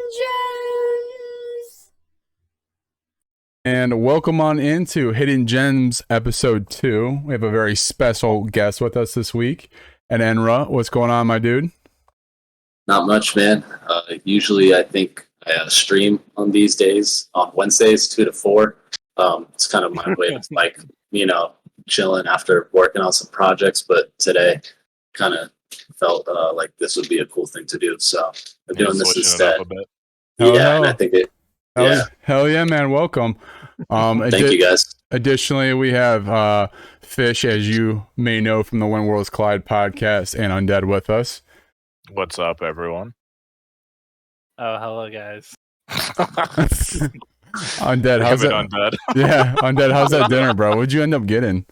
Gems. And welcome on into Hidden Gems episode 2. We have a very special guest with us this week. Enenra, what's going on, my dude? Not much, man. Usually, I think I stream on these days, on Wednesdays, 2 to 4. It's kind of my way of, like, chilling after working on some projects. But today, kind of felt like this would be a cool thing to do. So I'm doing this instead. Yeah, and I think it. Hell yeah, man. Welcome. Thank you, guys. Additionally, we have Fish, as you may know from the When Worlds Collide podcast, and Undead with us. What's up, everyone? Oh, hello, guys. Undead, how's that? Undead. Yeah, Undead, how's that dinner, bro? What'd you end up getting?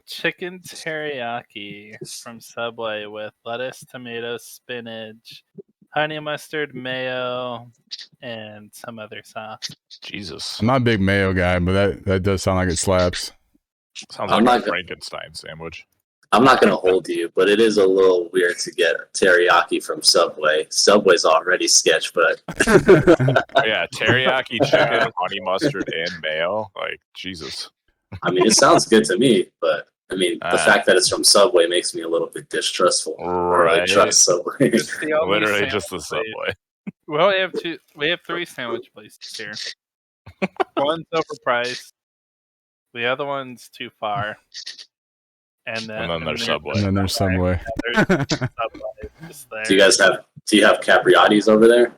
Chicken teriyaki from Subway with lettuce, tomato, spinach, honey mustard, mayo, and some other sauce. Jesus. I'm not a big mayo guy, but that does sound like it slaps. Sounds like a Frankenstein sandwich. I'm not going to hold you, but it is a little weird to get teriyaki from Subway. Subway's already sketch, but... Yeah, teriyaki chicken, honey mustard, and mayo. Like, Jesus. I mean, it sounds good to me, but, I mean, the fact that it's from Subway makes me a little bit distrustful. Right. I trust Subway. Literally just the Subway. Well, we have 3 sandwich places here. One's overpriced. The other one's too far. And then there's Subway. And then there's Subway. Do you have Capriotti's over there?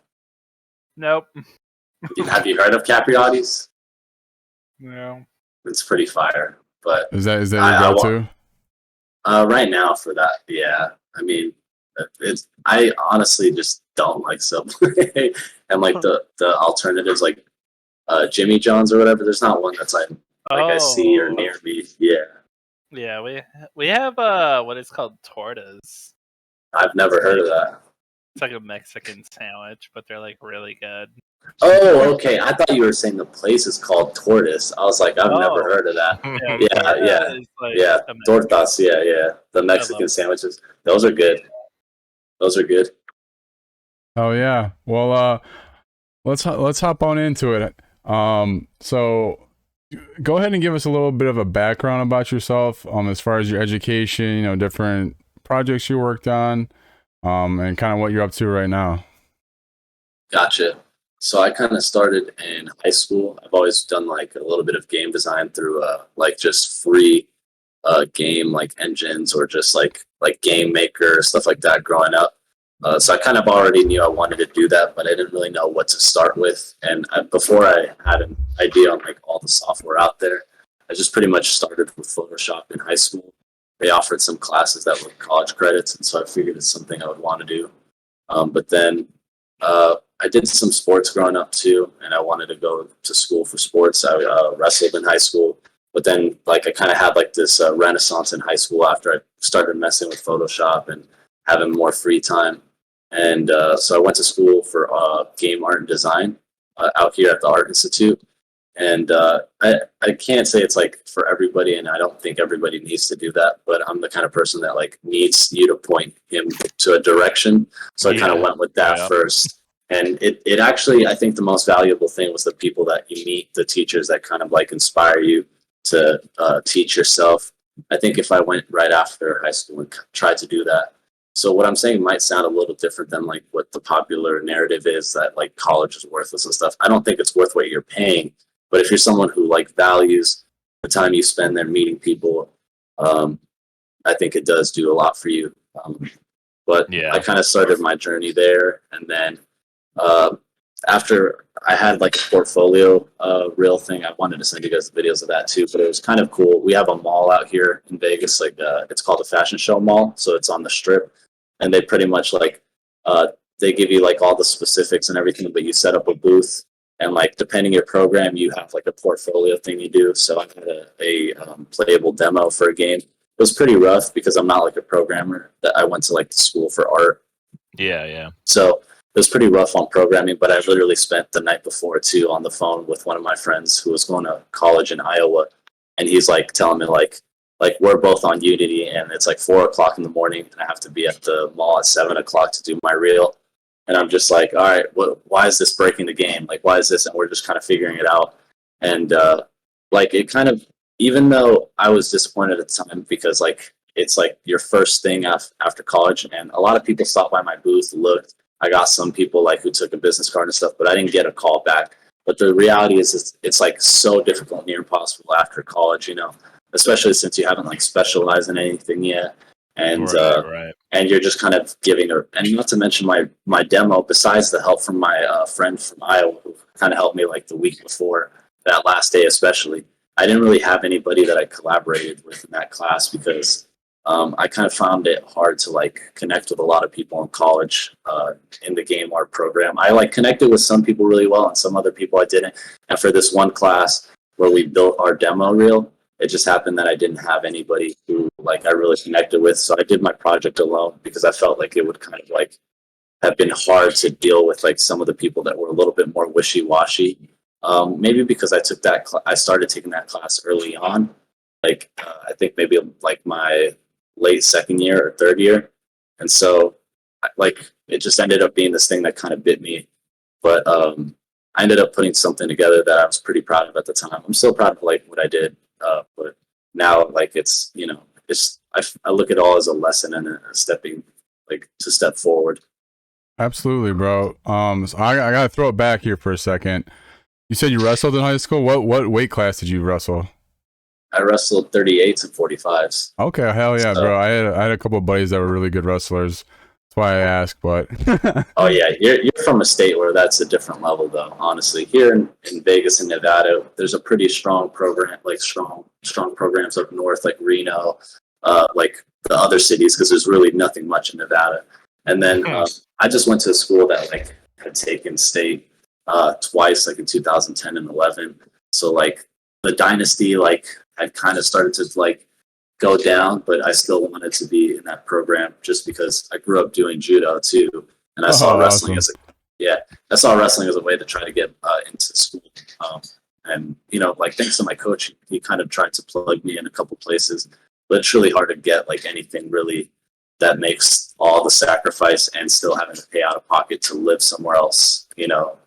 Nope. Have you heard of Capriotti's? No. It's pretty fire. But is that your go-to? Right now for that, yeah. I mean, I honestly just don't like Subway. And like the alternatives like Jimmy John's or whatever, there's not one that's like I see or near me. Yeah. Yeah, we have what is called tortas. I've never heard of that. It's like a Mexican sandwich, but they're like really good. Oh, okay. I thought you were saying the place is called Tortoise. I was like, I've never heard of that. Yeah. Tortas, yeah. The Mexican sandwiches. Those are good. Oh yeah. Well, let's hop on into it. So go ahead and give us a little bit of a background about yourself, as far as your education, different projects you worked on, and kind of what you're up to right now. Gotcha. So I kind of started in high school. I've always done like a little bit of game design through like just free game like engines or just like Game Maker, stuff like that growing up. So I kind of already knew I wanted to do that, but I didn't really know what to start with. And before I had an idea on like all the software out there, I just pretty much started with Photoshop in high school. They offered some classes that were college credits, and so I figured it's something I would want to do. But then I did some sports growing up too, and I wanted to go to school for sports. I wrestled in high school, but then like I kind of had like this renaissance in high school after I started messing with Photoshop and having more free time. And so I went to school for game art and design out here at the Art Institute. And I can't say it's like for everybody, and I don't think everybody needs to do that, but I'm the kind of person that like needs you to point him to a direction. So I kind of went with that first. And it actually, I think the most valuable thing was the people that you meet, the teachers that kind of like inspire you to teach yourself. I think if I went right after high school and tried to do that. So what I'm saying might sound a little different than like what the popular narrative is, that like college is worthless and stuff. I don't think it's worth what you're paying. But if you're someone who like values the time you spend there meeting people, I think it does do a lot for you. I kind of started my journey there, and then after I had like a portfolio reel thing, I wanted to send you guys the videos of that too, but it was kind of cool. We have a mall out here in Vegas, like it's called a Fashion Show Mall, so it's on the Strip, and they pretty much like they give you like all the specifics and everything, but you set up a booth, and like depending your program, you have like a portfolio thing you do. So I had a playable demo for a game. It was pretty rough because I'm not like a programmer. That I went to like the school for art. Yeah. So it was pretty rough on programming, but I literally spent the night before too on the phone with one of my friends who was going to college in Iowa, and he's like telling me like we're both on Unity, and it's like 4:00 in the morning, and I have to be at the mall at 7:00 to do my reel. and I'm just like, all right, why is this breaking the game? Like, why is this? And we're just kind of figuring it out. And like it kind of, even though I was disappointed at the time because like it's like your first thing after college, and a lot of people stopped by my booth, looked. I got some people like who took a business card and stuff, but I didn't get a call back. But the reality is, it's like so difficult, near impossible after college, especially since you haven't like specialized in anything yet, and Right. and you're just kind of giving her. And not to mention my demo, besides the help from my friend from Iowa who kind of helped me like the week before that last day, especially. I didn't really have anybody that I collaborated with in that class because I kind of found it hard to like connect with a lot of people in college in the game art program. I like connected with some people really well and some other people I didn't. And for this one class where we built our demo reel, it just happened that I didn't have anybody who like I really connected with. So I did my project alone because I felt like it would kind of like have been hard to deal with like some of the people that were a little bit more wishy-washy. Maybe because I took that, I started taking that class early on. Like I think maybe like my late second year or third year, and so like it just ended up being this thing that kind of bit me. But I ended up putting something together that I was pretty proud of at the time. I'm still proud of like what I did, but now like it's it's I look at it all as a lesson and a stepping like to step forward. Absolutely, bro. So I gotta throw it back here for a second. You said you wrestled in high school. What weight class did you wrestle? I wrestled 38s and 45s. Okay, hell yeah, So- bro. I had a couple of buddies that were really good wrestlers. That's why I asked, but Oh yeah, you're from a state where that's a different level, though. Honestly, here in Vegas and Nevada, there's a pretty strong program, like strong programs up north, like Reno, like the other cities, because there's really nothing much in Nevada. And then I just went to a school that like had taken state twice, like in 2010 and 11. So like the dynasty like had kind of started to like go down, but I still wanted to be in that program just because I grew up doing judo too, and I saw wrestling awesome. I saw wrestling as a way to try to get into school. And like thanks to my coach, he kind of tried to plug me in a couple places, but it's really hard to get like anything really that makes all the sacrifice and still having to pay out of pocket to live somewhere else,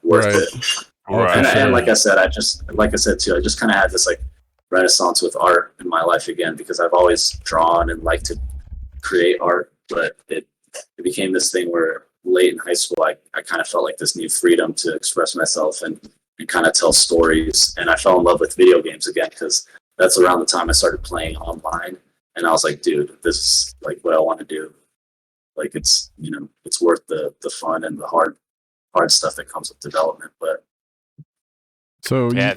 worth Right. it. Right. And like I said, I just kind of had this like renaissance with art in my life again because I've always drawn and liked to create art, but it became this thing where late in high school I kind of felt like this new freedom to express myself and kind of tell stories, and I fell in love with video games again because that's around the time I started playing online, and I was like, dude, this is like what I want to do. Like it's it's worth the fun and the hard stuff that comes with development. But so Yeah,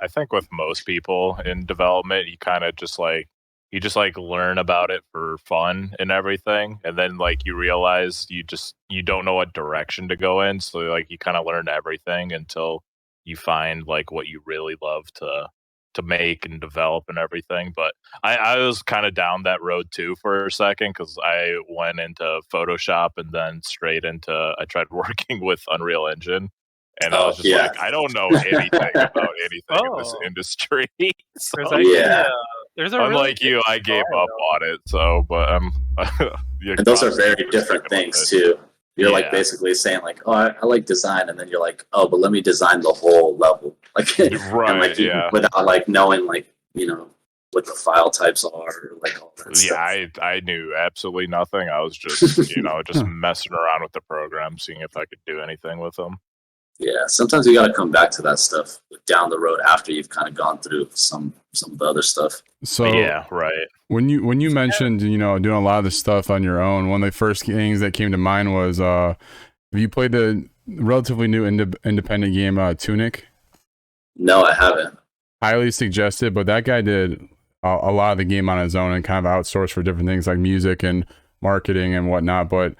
I think with most people in development, you kind of just like learn about it for fun and everything, and then like you realize you don't know what direction to go in, so like you kind of learn everything until you find like what you really love to make and develop and everything. But I was kind of down that road too for a second because I went into Photoshop and then straight into I tried working with Unreal Engine. And I was just yeah. like, I don't know anything about anything in this Oh. industry. So, There's actually, Yeah. there's a really unlike you, I gave up on it. So, but And those are very different things too. You're like Yeah. basically saying like, oh, I like design, and then you're like, oh, but let me design the whole level, like, and Right, like yeah. without like knowing like what the file types are, or, like all that stuff. I knew absolutely nothing. I was just just messing around with the program, seeing if I could do anything with them. Yeah, sometimes you got to come back to that stuff down the road after you've kind of gone through some of the other stuff. so Yeah, right. when you mentioned doing a lot of this stuff on your own, one of the first things that came to mind was have you played the relatively new independent game Tunic? No, I haven't. Highly suggested, but that guy did a lot of the game on his own and kind of outsourced for different things like music and marketing and whatnot. But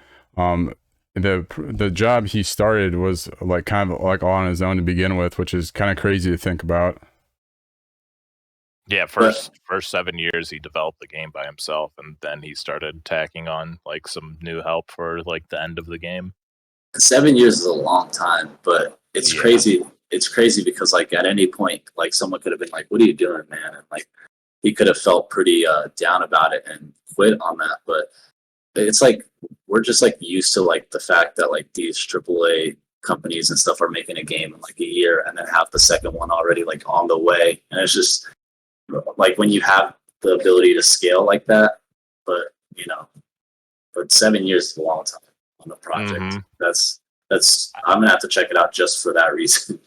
the job he started was like kind of like all on his own to begin with, which is kind of crazy to think about. Yeah, first 7 years he developed the game by himself, and then he started tacking on like some new help for like the end of the game. 7 years is a long time, but it's Yeah. crazy. It's crazy because like at any point, like someone could have been like, "What are you doing, man?" And like he could have felt pretty down about it and quit on that. But it's like we're just like used to like the fact that like these AAA companies and stuff are making a game in like a year and then have the second one already like on the way. And it's just like when you have the ability to scale like that, but you know, but 7 years is a long time on the project. Mm-hmm. That's I'm gonna have to check it out just for that reason.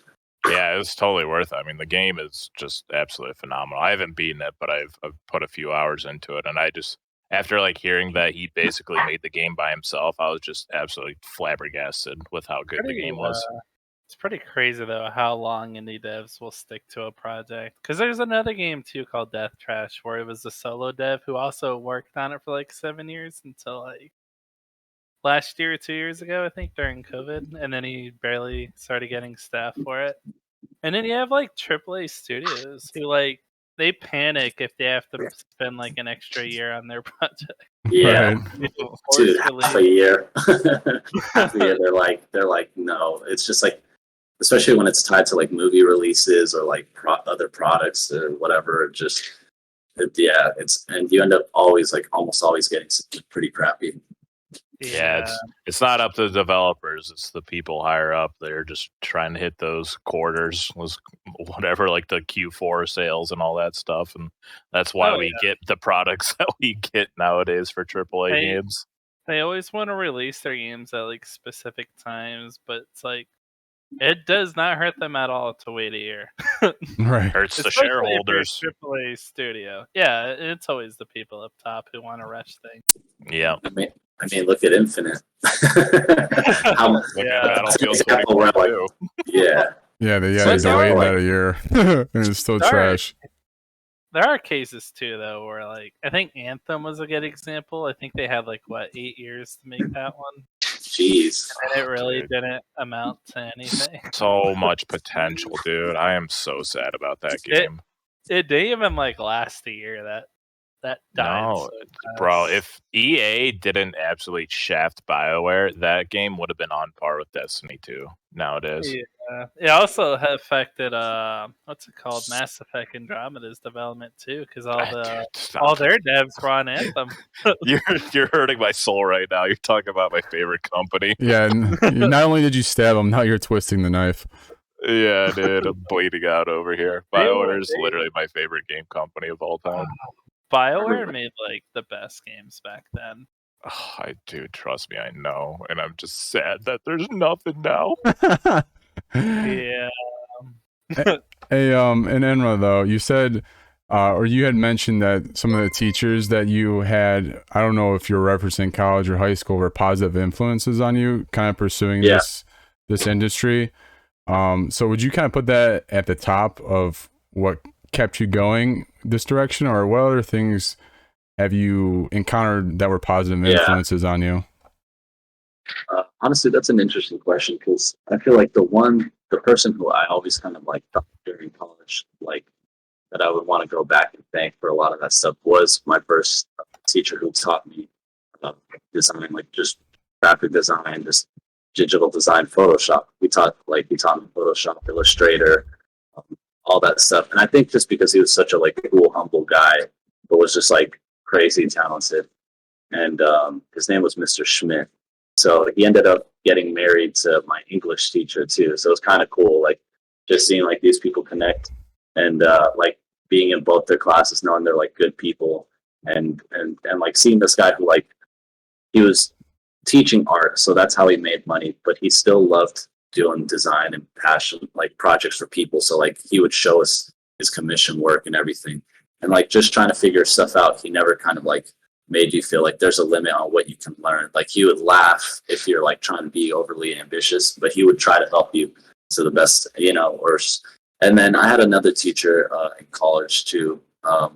Yeah, it was totally worth it. I mean, the game is just absolutely phenomenal. I haven't beaten it, but I've put a few hours into it, and I just after like hearing that he basically made the game by himself, I was just absolutely flabbergasted with how good the game was. It's pretty crazy though how long indie devs will stick to a project. Because there's another game too called Death Trash where it was a solo dev who also worked on it for like 7 years until like last year or 2 years ago, I think, during COVID, and then he barely started getting staff for it. And then you have like AAA studios who like they panic if they have to spend like an extra year on their project. Yeah, Right. dude, half a year. Half a year, they're like, no. It's just like, especially when it's tied to like movie releases or like other products or whatever. It's and you end up always like almost always getting something pretty crappy. Yeah, it's not up to the developers. It's the people higher up. They're just trying to hit those quarters, whatever, like the Q4 sales and all that stuff. And that's why we get the products that we get nowadays for AAA games. They always want to release their games at like specific times, but it's like it does not hurt them at all to wait a year. Right. Hurts the Especially shareholders. if you're a AAA studio. Yeah, it's always the people up top who want to rush things. Yeah. I mean, look at Infinite. Look at Battlefield 2042. Yeah. Yeah, they So had it's to wait alright. about a year. And it's still trash. There are cases too, though, where like I think Anthem was a good example. I think they had like 8 years to make that one. Jeez. And it really didn't amount to anything. So much potential, dude. I am so sad about that game. It didn't even like last a year. That died. No, bro. If EA didn't absolutely shaft BioWare, that game would have been on par with Destiny 2 nowadays. Yeah. It also affected what's it called, Mass Effect Andromeda's development too, because all their devs were on Anthem. You're hurting my soul right now. You're talking about my favorite company. Yeah, not only did you stab him, now you're twisting the knife. Yeah, dude, I'm bleeding out over here. BioWare is literally my favorite game company of all time. BioWare made like the best games back then. Oh, I do, trust me, I know, and I'm just sad that there's nothing now. Yeah. Hey, Enenra, though, you said, or you had mentioned that some of the teachers that you had, I don't know if you're referencing college or high school, were positive influences on you, kind of pursuing this industry. So would you kind of put that at the top of what kept you going this direction, or what other things have you encountered that were positive influences on you? Honestly, that's an interesting question because I feel like the person who I always kind of like thought during college, like that I would want to go back and thank for a lot of that stuff was my first teacher who taught me design, like just graphic design, just digital design, Photoshop. He taught me Photoshop, Illustrator, all that stuff. And I think just because he was such a like cool, humble guy, but was just like crazy talented. And his name was Mr. Schmidt. So he ended up getting married to my English teacher too. So it was kind of cool, like just seeing like these people connect and like being in both their classes, knowing they're like good people, and like seeing this guy who like he was teaching art, so that's how he made money, but he still loved doing design and passion like projects for people. So like he would show us his commission work and everything, and like just trying to figure stuff out. He never kind of like made you feel like there's a limit on what you can learn. Like he would laugh if you're like trying to be overly ambitious, but he would try to help you to the best, and then I had another teacher in college too. Her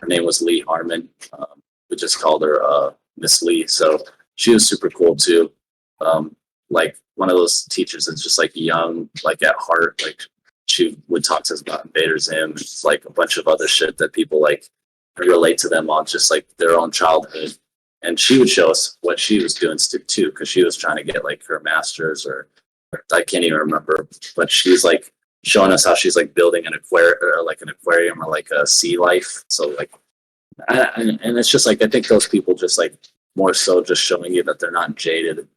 name was Lee Harmon. We just called her Miss Lee. So she was super cool too. Like one of those teachers that's just like young, like at heart. Like she would talk to us about Invader Zim, and like a bunch of other shit that people like relate to them on just like their own childhood. And she would show us what she was doing too, because she was trying to get like her master's or I can't even remember, but she's like showing us how she's like building an aquarium or like a sea life. So like, and it's just like I think those people just like more so just showing you that they're not jaded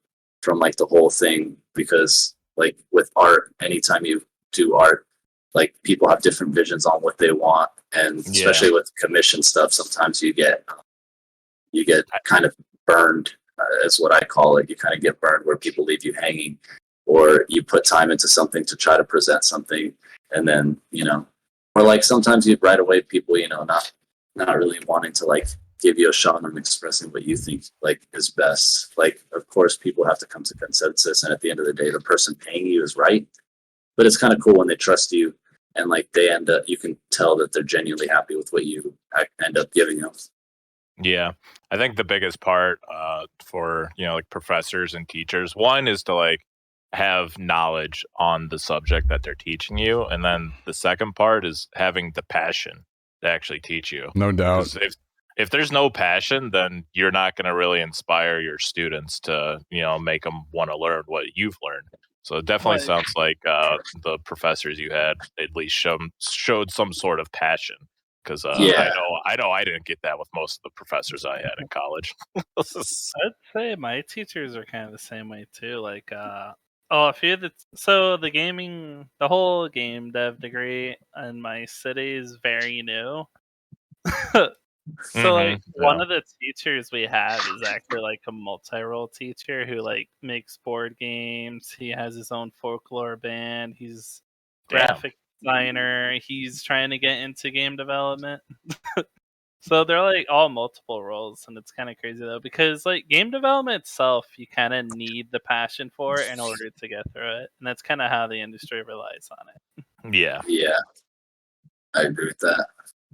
from like the whole thing, because like with art, anytime you do art, like people have different visions on what they want, and especially with commission stuff, sometimes you get kind of burned, is what I call it. You kind of get burned where people leave you hanging, or you put time into something to try to present something, and then or like sometimes you right away people not really wanting to like give you a shot on expressing what you think like is best. Like, of course, people have to come to consensus, and at the end of the day, the person paying you is right. But it's kind of cool when they trust you, and like you can tell that they're genuinely happy with what you end up giving them. Yeah, I think the biggest part for like professors and teachers, one is to like have knowledge on the subject that they're teaching you, and then the second part is having the passion to actually teach you. No doubt. If there's no passion, then you're not going to really inspire your students to make them want to learn what you've learned. So it definitely sounds like the professors you had at least showed some sort of passion. Because I know I didn't get that with most of the professors I had in college. I'd say my teachers are kind of the same way too. Like, a few of the whole game dev degree in my city is very new. So like one of the teachers we have is actually like a multi-role teacher who like makes board games. He has his own folklore band. He's graphic designer. He's trying to get into game development. So they're like all multiple roles, and it's kind of crazy though, because like game development itself, you kind of need the passion for it in order to get through it, and that's kind of how the industry relies on it. Yeah, I agree with that.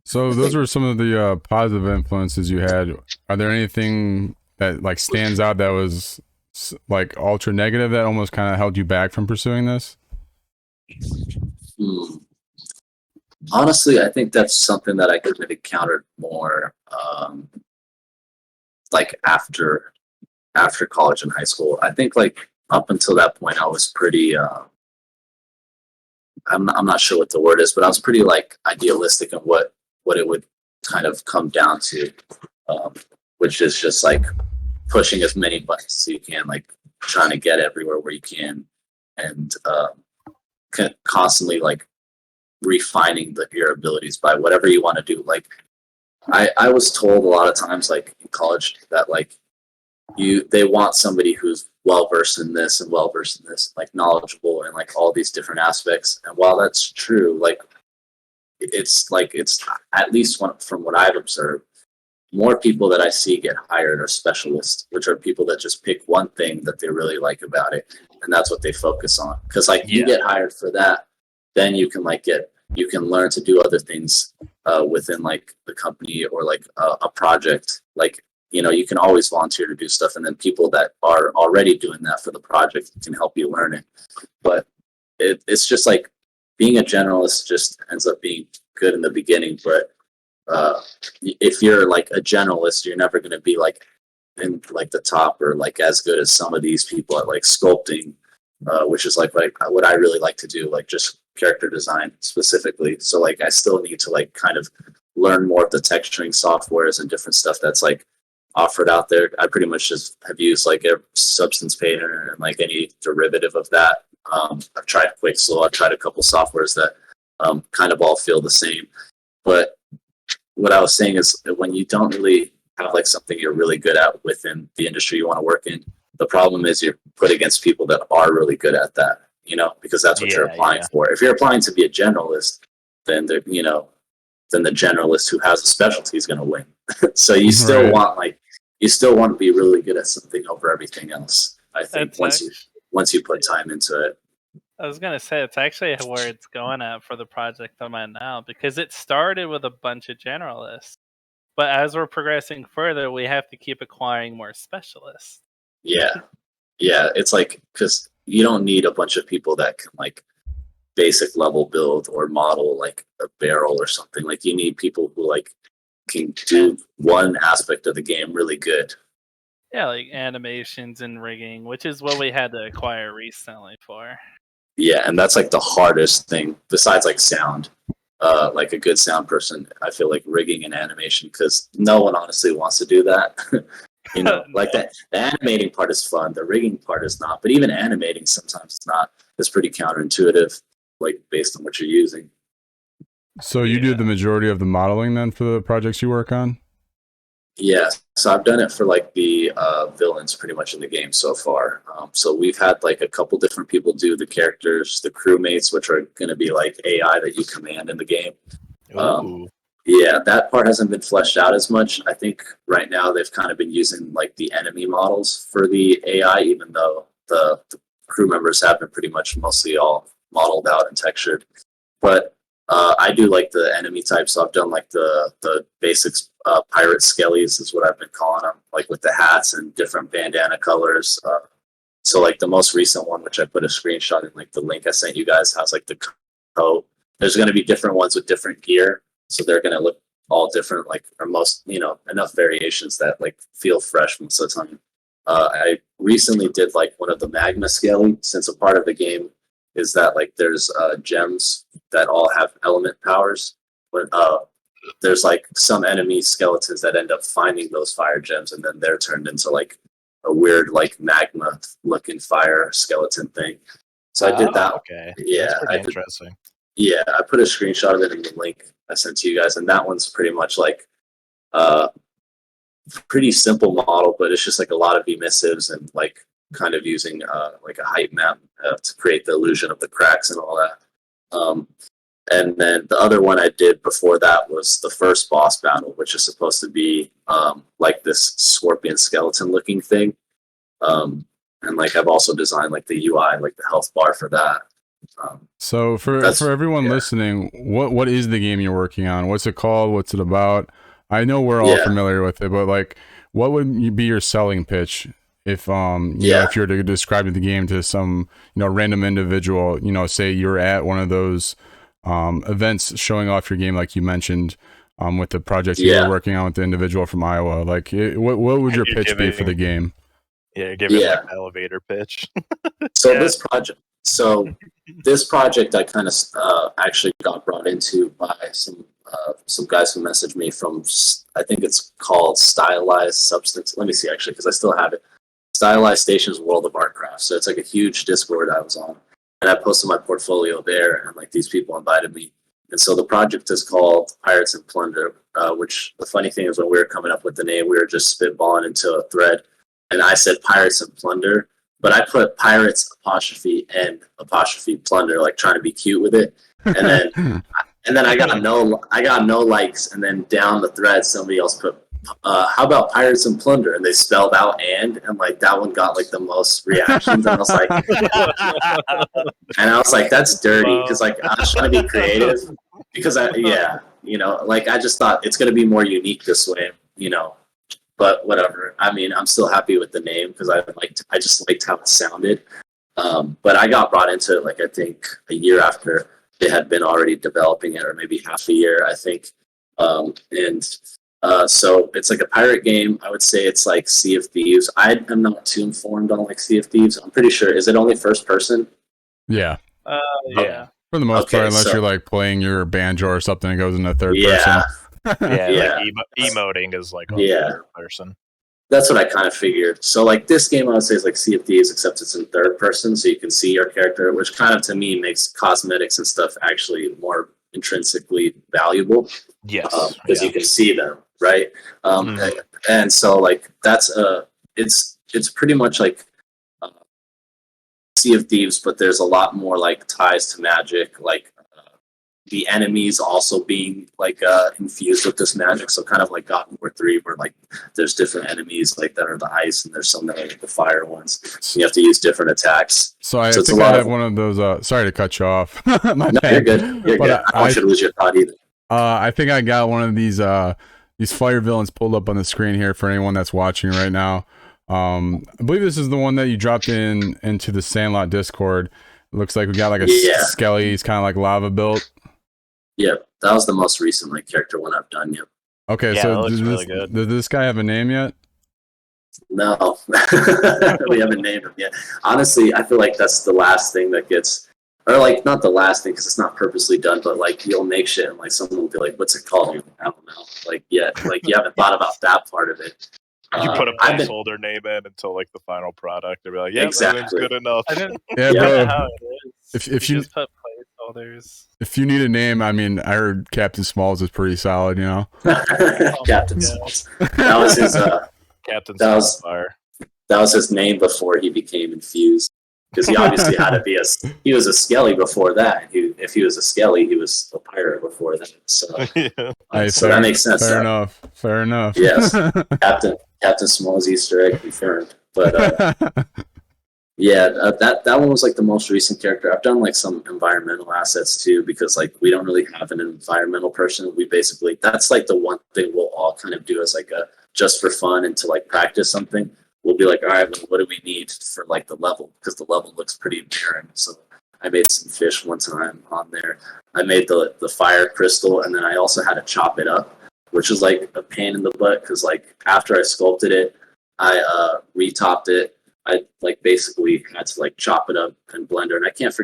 So those were some of the positive influences you had. Are there anything that like stands out that was like ultra negative that almost kind of held you back from pursuing this? Honestly, I think that's something that I could have encountered more like after college and high school. I think like up until that point I was pretty I'm not sure what the word is, but I was pretty like idealistic in what it would kind of come down to, which is just like pushing as many buttons as you can, like trying to get everywhere where you can, and constantly like refining your abilities by whatever you want to do. Like I was told a lot of times like in college that like they want somebody who's well versed in this and well versed in this, like knowledgeable and like all these different aspects. And while that's true, like it's at least from what I've observed, more people that I see get hired are specialists, which are people that just pick one thing that they really like about it, and that's what they focus on. Because like you get hired for that, then you can learn to do other things within like the company or like a project. Like you can always volunteer to do stuff, and then people that are already doing that for the project can help you learn it. But it's just like being a generalist just ends up being good in the beginning, but if you're like a generalist, you're never going to be like in like the top or like as good as some of these people at like sculpting, which is like what I really like to do, like just character design specifically. So like I still need to like kind of learn more of the texturing softwares and different stuff that's like offered out there. I pretty much just have used like a Substance Painter and like any derivative of that. I've tried Quixel. I've tried a couple softwares that kind of all feel the same. But what I was saying is that when you don't really have like something you're really good at within the industry you want to work in, the problem is you're put against people that are really good at that, because that's what you're applying for. If you're applying to be a generalist, then then the generalist who has a specialty is going to win. So you still want to be really good at something over everything else. I think once you put time into it. I was going to say, it's actually where it's going at for the project I'm at now, because it started with a bunch of generalists. But as we're progressing further, we have to keep acquiring more specialists. Yeah. It's like, because you don't need a bunch of people that can like basic level build or model like a barrel or something. Like you need people who like can do one aspect of the game really good. Yeah, like animations and rigging, which is what we had to acquire recently for. Yeah, and that's like the hardest thing besides like sound. Like a good sound person, I feel like rigging and animation, because no one honestly wants to do that. Like No. the animating part is fun, the rigging part is not. But even animating sometimes it's not. It's pretty counterintuitive, like based on what you're using. So you do Yeah. the majority of the modeling then for the projects you work on? Yeah, so I've done it for like the villains pretty much in the game so far. So we've had like a couple different people do the characters, the crewmates, which are going to be like AI that you command in the game. Ooh. Yeah, that part hasn't been fleshed out as much. I think right now they've kind of been using like the enemy models for the AI, even though the crew members have been pretty much mostly all modeled out and textured. But I do like the enemy types. So I've done like the basics. Pirate skellies is what I've been calling them, like with the hats and different bandana colors. So like the most recent one, which I put a screenshot in, like the link I sent you guys, has like the coat. There's going to be different ones with different gear, so they're going to look all different, like or most, enough variations that like feel fresh most of the time. I recently did like one of the magma scaly, since a part of the game is that like there's gems that all have element powers, but there's like some enemy skeletons that end up finding those fire gems, and then they're turned into like a weird like magma looking fire skeleton thing. So I did that. Okay. Yeah, That's pretty interesting. Yeah, I put a screenshot of it in the link I sent to you guys, and that one's pretty much like pretty simple model, but it's just like a lot of emissives and like kind of using like a height map to create the illusion of the cracks and all that. And then the other one I did before that was the first boss battle, which is supposed to be like this scorpion skeleton looking thing. And like I've also designed like the UI, like the health bar for that. So for everyone listening, what is the game you're working on? What's it called? What's it about? I know we're all familiar with it, but like, what would be your selling pitch if if you're to describe the game to some random individual? Say you're at one of those events showing off your game, like you mentioned, with the project you were working on with the individual from Iowa. Like, what would your pitch be for the game? Yeah, give it like elevator pitch. So this project I kind of actually got brought into by some guys who messaged me from, I think it's called Stylized Substance. Let me see actually, because I still have it. Stylized Stations World of Artcraft. So it's like a huge Discord I was on, and I posted my portfolio there, and like these people invited me. And so the project is called Pirates and Plunder, which the funny thing is when we were coming up with the name, we were just spitballing into a thread, and I said Pirates and Plunder, but I put Pirates apostrophe and apostrophe Plunder, like trying to be cute with it, and then I got no likes, and then down the thread somebody else put how about Pirates and Plunder, and they spelled out and like that one got like the most reactions, and I was like that's dirty, because like I was trying to be creative, because like I just thought it's going to be more unique this way, but whatever. I mean, I'm still happy with the name because I just liked how it sounded. But I got brought into it like I think a year after they had been already developing it, or maybe half a year, I think. So it's like a pirate game. I would say it's like Sea of Thieves. I am not too informed on like Sea of Thieves. I'm pretty sure. Is it only first person? Yeah. Yeah. For the most part, unless you're like playing your banjo or something, it goes into third person. Like emoting is like third person. That's what I kind of figured. So like this game, I would say is like Sea of Thieves, except it's in third person, so you can see your character, which kind of to me makes cosmetics and stuff actually more intrinsically valuable. Yes, because you can see them, right? And so like that's it's pretty much like Sea of Thieves, but there's a lot more like ties to magic, like the enemies also being like infused with this magic. So kind of like God of War 3, where like there's different enemies like that are the ice, and there's some that are like the fire ones. So you have to use different attacks. So I think I have one of those. Sorry to cut you off. No, you're good. You're good. I don't want you to lose your thought either. I think I got one of these fire villains pulled up on the screen here for anyone that's watching right now. I believe this is the one that you dropped into the Sandlot Discord. It looks like we got like a skelly. He's kind of like lava built. Yep, that was the most recent like character one I've done. Yep. Okay, so does this guy have a name yet? No, we haven't named him yet. Honestly, I feel like that's the last thing that gets, or like not the last thing because it's not purposely done, but like you'll make shit and like someone will be like, "What's it called?" I don't know. Like you haven't thought about that part of it. You put a I've been placeholder name in until like the final product. They'll be like, "Yeah, exactly. everything's good enough." I didn't. Yeah, Yeah. bro. How it is. If you you just put placeholders. if you need a name, I mean, I heard Captain Smalls is pretty solid. You know. Captain God. Smalls. That was his. Captain That was- Starfire. That was his name before he became infused. Because he obviously had to be he was a Skelly before that. If he was a Skelly, he was a pirate before that. So, Hey, so that makes sense. Fair enough. Fair enough. Yes. Captain Small's Easter egg confirmed. But yeah, that one was like the most recent character. I've done like some environmental assets too, because like we don't really have an environmental person. We basically, that's like the one thing we'll all kind of do as like a just for fun and to like practice something. We'll be like, all right, well, what do we need for like the level? Because the level looks pretty barren. So I made some fish one time on there. I made the fire crystal, and then I also had to chop it up, which was like a pain in the butt because like after I sculpted it, I retopped it. I like basically had to like chop it up in Blender, and I can't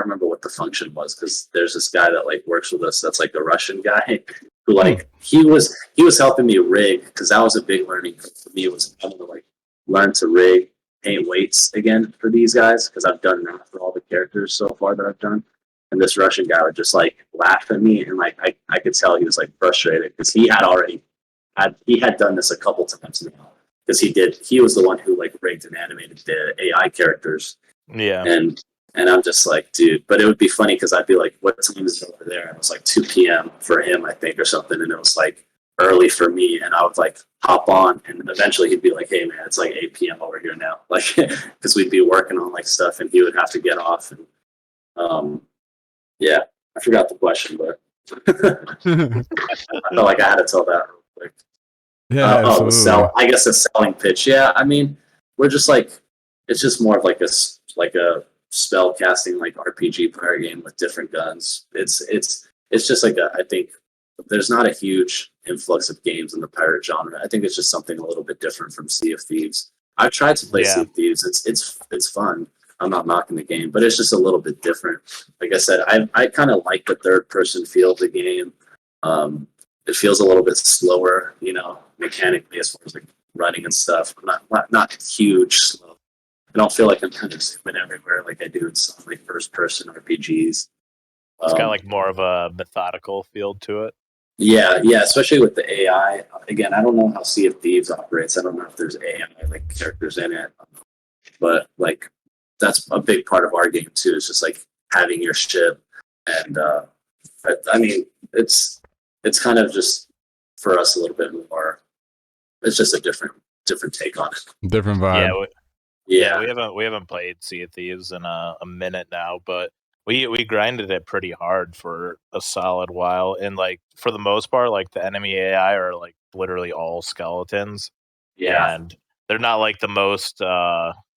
remember what the function was because there's this guy that like works with us that's like a Russian guy who like he was helping me rig because that was a big learning curve for me, was having to like learn to rig paint weights again for these guys because I've done that for all the characters so far that I've done. And this Russian guy would just like laugh at me, and like I could tell he was like frustrated because he had done this a couple times now because he was the one who like rigged and animated the AI characters. Yeah. And I'm just like, dude, but it would be funny because I'd be like, what time is it over there? And it was like 2 p.m. for him, I think, or something. And it was like early for me. And I would like hop on, and eventually he'd be like, hey man, it's like 8 p.m. over here now. Like, because we'd be working on like stuff and he would have to get off. And yeah, I forgot the question, but I felt like I had to tell that real quick. Yeah, absolutely. I guess a selling pitch. Yeah, I mean, we're just like, it's just more of like a spell casting like RPG player game with different guns. It's just like I think there's not a huge influx of games in the pirate genre. I think it's just something a little bit different from Sea of Thieves. I've tried to play Sea of Thieves. It's fun. I'm not knocking the game, but it's just a little bit different. Like I said, I kind of like the third person feel of the game. It feels a little bit slower, you know, mechanically as far as like running and stuff. Not huge slow. I don't feel like I'm kind of zooming everywhere like I do in some like first person RPGs. It's got like more of a methodical feel to it. Yeah, especially with the AI. Again, I don't know how Sea of Thieves operates. I don't know if there's AI like characters in it, but like that's a big part of our game too. It's just like having your ship, and I mean, it's kind of just for us a little bit more. It's just a different take on it. Different vibe. Yeah, we haven't played Sea of Thieves in a minute now, but we grinded it pretty hard for a solid while, and like for the most part, like the enemy AI are like literally all skeletons. Yeah, and they're not like the most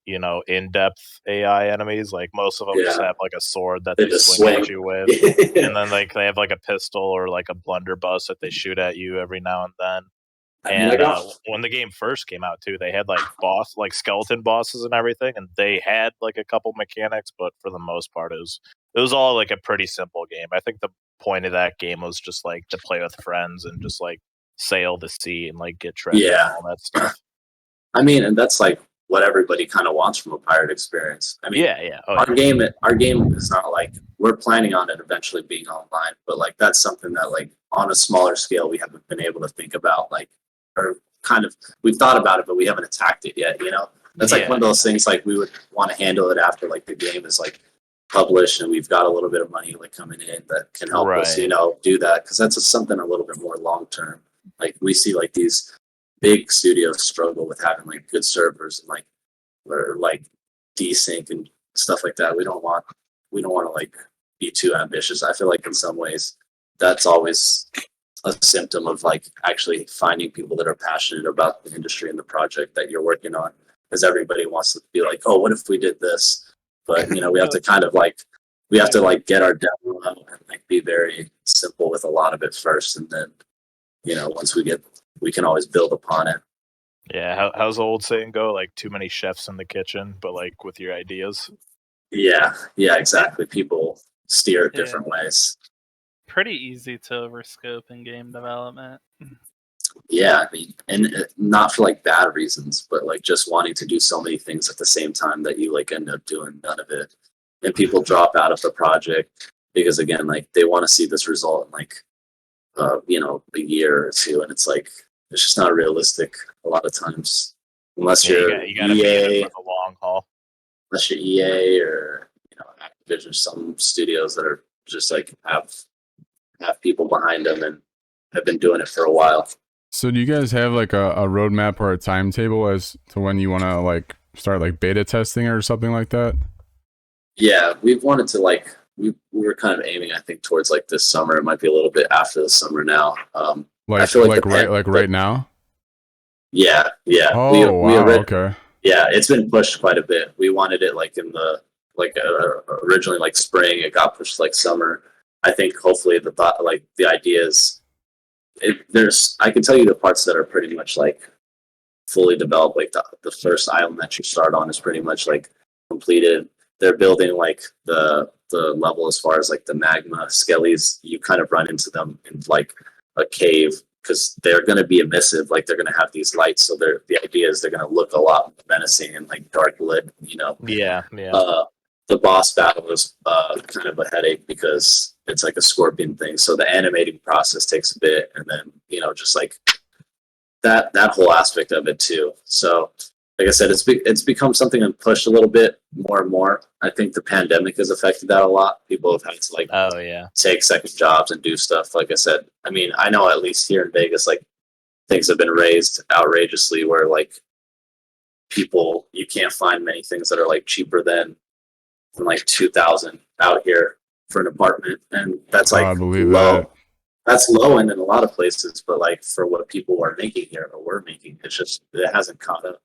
in-depth AI enemies. Like most of them just have like a sword that they swing at you with, and then like they have like a pistol or like a blunderbuss that they shoot at you every now and then. And when the game first came out too, they had like skeleton bosses and everything, and they had like a couple mechanics, but for the most part it was all like a pretty simple game. I think the point of that game was just like to play with friends and just like sail the sea and like get treasure and all that stuff. I mean, and that's like what everybody kind of wants from a pirate experience. I mean, our game is not like, we're planning on it eventually being online, but like that's something that like on a smaller scale we haven't been able to think about, like, or kind of we've thought about it, but we haven't attacked it yet. You know, that's like one of those things like we would want to handle it after like the game is like published and we've got a little bit of money like coming in that can help us, you know, do that, because that's something a little bit more long term. Like we see like these big studios struggle with having like good servers and like or like desync and stuff like that. We don't want to like be too ambitious. I feel like in some ways that's always a symptom of like actually finding people that are passionate about the industry and the project that you're working on, because everybody wants to be like, oh, what if we did this? But you know, we have to kind of like get our demo out and like be very simple with a lot of it first, and then you know, once we can always build upon it. Yeah, how's the old saying go? Like too many chefs in the kitchen, but like with your ideas. Yeah, exactly. People steer it different ways. Pretty easy to overscope in game development. Yeah, I mean, and not for like bad reasons, but like just wanting to do so many things at the same time that you like end up doing none of it, and people drop out of the project because again, like they want to see this result in like a year or two, and it's like it's just not realistic a lot of times unless Yeah, you're you gotta be in it EA, for the long haul. unless you're EA or Activision, some studios that are just like have people behind them and have been doing it for a while. So do you guys have like a roadmap or a timetable as to when you want to like start like beta testing or something like that? Yeah, we've wanted to like we were kind of aiming, I think, towards like this summer. It might be a little bit after the summer now. I feel like right now. Yeah, yeah. Oh wow, okay. Yeah, it's been pushed quite a bit. We wanted it like in the originally like spring. It got pushed like summer. I think hopefully the thought like the ideas. There's I can tell you the parts that are pretty much like fully developed. Like the first island that you start on is pretty much like completed. They're building like the level as far as like the magma skellies. You kind of run into them in like a cave because they're going to be emissive. Like they're going to have these lights. So the idea is they're going to look a lot menacing and like dark lit. Yeah. The boss battle is kind of a headache because it's like a scorpion thing. So the animating process takes a bit, and then just like that whole aspect of it too. So like I said, it's become something and pushed a little bit more and more. I think the pandemic has affected that a lot. People have had to like take second jobs and do stuff. Like I said, I mean, I know at least here in Vegas, like things have been raised outrageously where like people you can't find many things that are like cheaper than like 2,000 out here for an apartment, and that's like I believe low. that. That's low end in a lot of places, but like for what people are making here or were making, it hasn't caught up.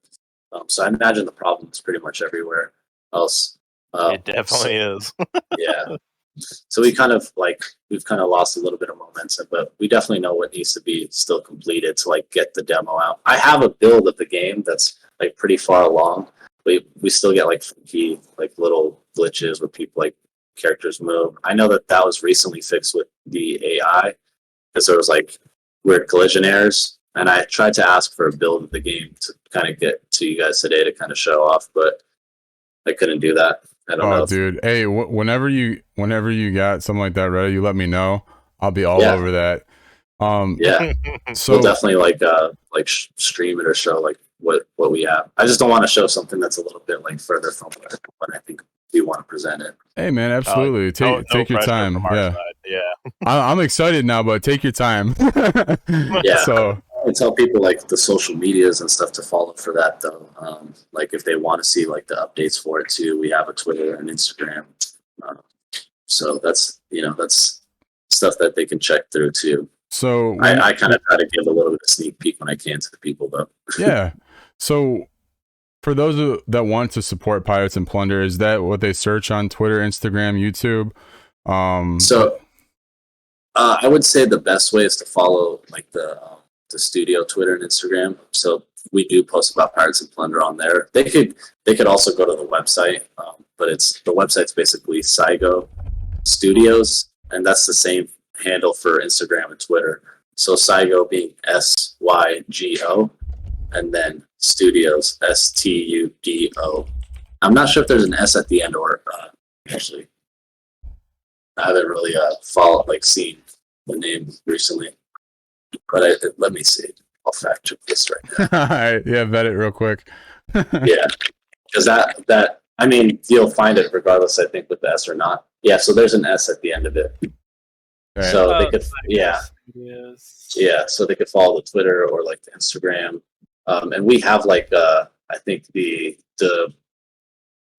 So I imagine the problem is pretty much everywhere else. It definitely is. Yeah. So we've kind of lost a little bit of momentum, but we definitely know what needs to be still completed to like get the demo out. I have a build of the game that's like pretty far along. We still get like funky like little glitches where people like characters move. I know that was recently fixed with the AI because there was like weird collision errors, and I tried to ask for a build of the game to kind of get to you guys today to kind of show off, but I couldn't do that. I don't know. Dude, hey, whenever you got something like that ready, you let me know. I'll be all over that. Yeah, so we'll definitely like stream it or show like what we have. I just don't want to show something that's a little bit like further from what I think we want to present it. Hey man, absolutely. Take your time. Yeah. I'm excited now, but take your time. Yeah. So I tell people like the social medias and stuff to follow for that though. Like if they want to see like the updates for it too, we have a Twitter and Instagram. So that's stuff that they can check through too. So I kind of try to give a little bit of sneak peek when I can to the people though. Yeah. So for those that want to support Pirates and Plunder, is that what they search on Twitter, Instagram, YouTube? So I would say the best way is to follow like the studio Twitter and Instagram. So we do post about Pirates and Plunder on there. They could also go to the website, but the website's basically Sygo Studios, and that's the same handle for Instagram and Twitter. So Sygo being SYGO, and then Studios STUDO. I'm not sure if there's an S at the end or actually. I haven't really seen the name recently, but let me see. I'll fact check this right now. All right, yeah, vet it real quick. Yeah, because that I mean you'll find it regardless. I think with the S or not. Yeah, so there's an S at the end of it. Right. So they could so they could follow the Twitter or like the Instagram, and we have like I think the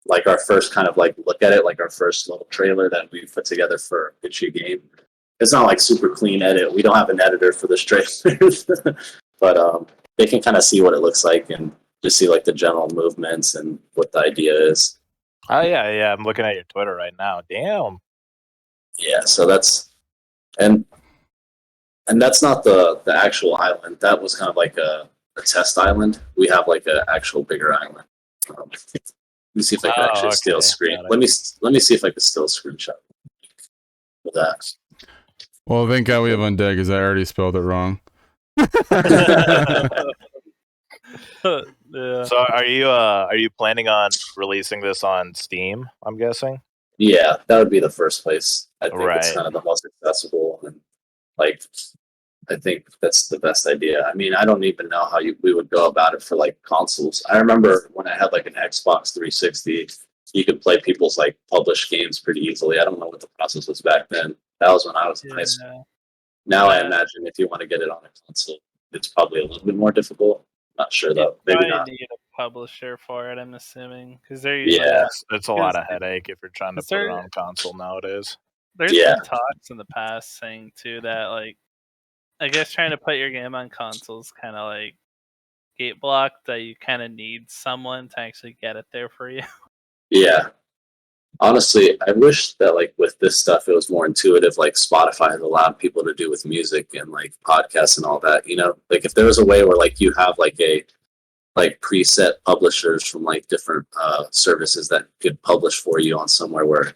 like our first kind of like look at it, like our first little trailer that we put together for Pitch Your Game. It's not like super clean edit. We don't have an editor for this trailer, but they can kind of see what it looks like and just see like the general movements and what the idea is. Oh yeah. I'm looking at your Twitter right now. Damn. Yeah, so that's and that's not the actual island. That was kind of like a test island. We have like an actual bigger island. Let me see if I can actually steal a screen. Let me see if I can steal a screenshot of that. Well, thank God we have Undead because I already spelled it wrong. Yeah. So are you planning on releasing this on Steam? I'm guessing. Yeah, that would be the first place. I think it's Right. kind of the most accessible, and like I think that's the best idea. I mean, I don't even know how we would go about it for like consoles. I remember when I had like an Xbox 360, you could play people's like published games pretty easily. I don't know what the process was back then. That was when I was in high school. Yeah. Now I Yeah. imagine if you want to get it on a console, it's probably a little bit more difficult. Not sure You though. Maybe probably not. need a publisher for it, I'm assuming, because they're Yeah. It's a lot of headache if you're trying to Is put it there- on console nowadays. There's Yeah. been talks in the past saying too that like, I guess trying to put your game on consoles kind of like gate blocked, that you kind of need someone to actually get it there for you. Yeah. Honestly, I wish that like with this stuff, it was more intuitive, like Spotify has allowed people to do with music and like podcasts and all that. You know, like if there was a way where like you have like a like preset publishers from like different services that could publish for you on somewhere where,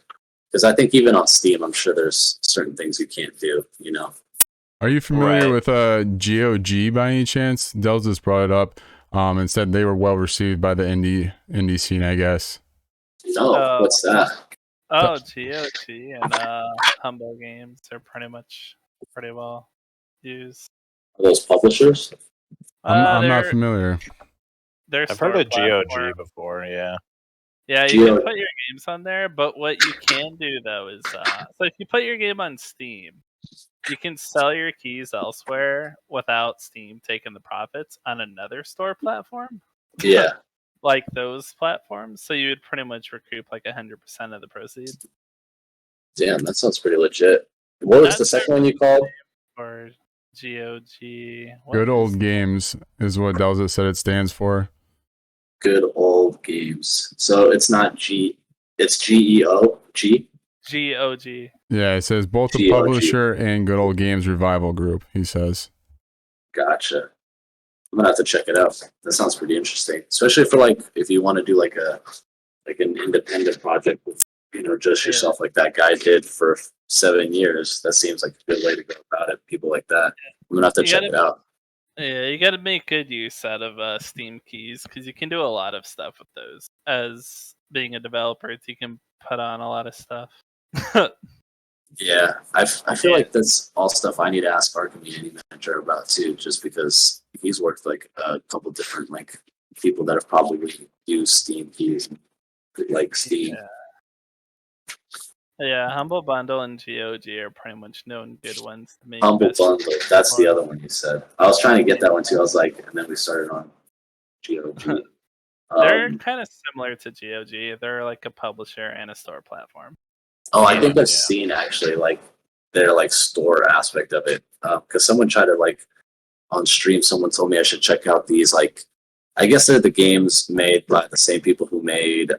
because I think even on Steam, I'm sure there's certain things you can't do. You know. Are you familiar Right. with GOG by any chance? Dells just brought it up and said they were well received by the indie scene, I guess. No, what's that? Oh, GOG and Humble Games are pretty well used. Are those publishers? I'm not They're familiar. I've heard store of GOG platform. before. Yeah. Yeah, you can GOG. put your games on there, but what you can do though is, so if you put your game on Steam, you can sell your keys elsewhere without Steam taking the profits on another store platform, Yeah. like those platforms. So you would pretty much recoup like 100% of the proceeds. Damn, that sounds pretty legit. What was the That's second one you called? or GOG. What Good is old that? games is what Dells said it stands for. Good old games. So it's not G. It's GEO. G. GOG. Yeah, it says both a GOG. publisher and Good Old Games Revival Group, he says. Gotcha. I'm gonna have to check it out. That sounds pretty interesting, especially for like if you want to do like an independent project with just yourself, like that guy did for 7 years. That seems like a good way to go about it. People like that. I'm gonna have to check it out. Yeah, you got to make good use out of Steam keys because you can do a lot of stuff with those. As being a developer, you can put on a lot of stuff. Yeah, I feel like that's all stuff I need to ask our community manager about too, just because he's worked like a couple different like people that have probably used Steam keys, like Steam. Yeah, Humble Bundle and GOG are pretty much known good ones to make. Humble best Bundle, that's the other one you said. I was trying to get that one too. I was like, and then we started on GOG. They're kind of similar to GOG. They're like a publisher and a store platform. Oh, I think I've seen actually like their like store aspect of it. Because someone tried to like on stream, someone told me I should check out these like, I guess they're the games made by the same people who made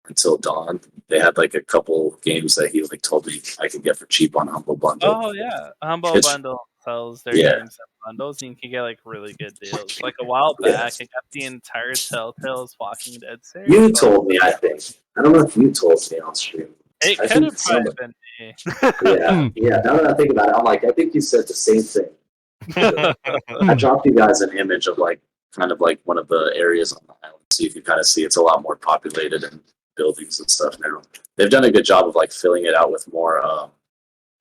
Until Dawn. They had like a couple games that he like told me I could get for cheap on Humble Bundle. Oh yeah, Humble Bundle sells their games in bundles, and you can get like really good deals. Like a while back, I got the entire Telltale's Walking Dead series. You told me, I think. I don't know if you told me on stream. It could have probably been me. Yeah. Now that I think about it, I'm like, I think you said the same thing. I dropped you guys an image of like kind of like one of the areas on the island, so you can kind of see it's a lot more populated and buildings and stuff now. They've done a good job of like filling it out with more